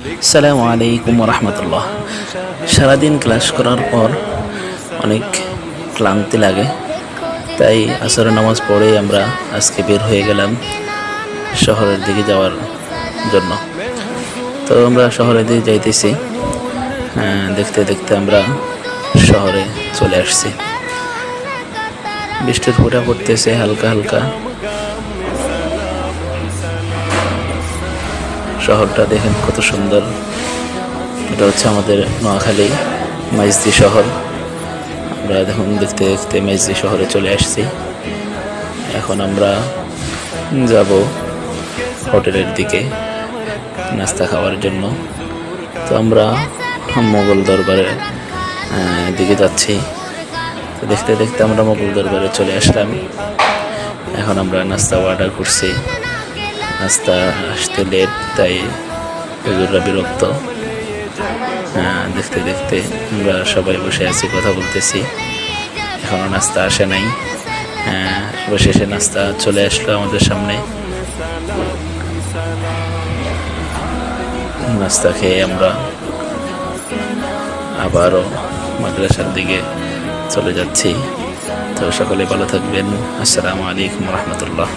আসসালামু আলাইকুম রহমতুল্লাহ। সারাদিন ক্লাস করার পর অনেক ক্লান্তি লাগে, তাই আসরের নামাজ পড়ে আমরা আজকে বের হয়ে গেলাম শহরের দিকে যাওয়ার জন্য। তো আমরা শহরের দিকে যাইতেছি, দেখতে দেখতে আমরা শহরে চলে আসছি। বৃষ্টির ফোঁটা পড়তেছে হালকা হালকা। শহরটা দেখেন কত সুন্দর। এটা হচ্ছে আমাদের নোয়াখালী মাইজদি শহর। আমরা দেখুন দেখতে দেখতে মাইজদি শহরে চলে আসছি। এখন আমরা যাব হোটেলের দিকে নাস্তা খাওয়ার জন্য। তো আমরা মোগল দরবারের দিকে যাচ্ছি। তো দেখতে দেখতে আমরা মোগল দরবারে চলে আসলাম। এখন আমরা নাস্তা অর্ডার করছি। নাস্তা আসতে লেট, তাই হুজুররা বিরক্ত। দেখতে দেখতে আমরা সবাই বসে আছি, কথা বলতেছি, এখনও নাস্তা আসে নাই। অবশেষে নাস্তা চলে আসলো আমাদের সামনে। নাস্তা খেয়ে আমরা আবারও মাদ্রাসার দিকে চলে যাচ্ছি। তো সকলে ভালো থাকবেন। আসসালামু আলাইকুম রহমতুল্লাহ।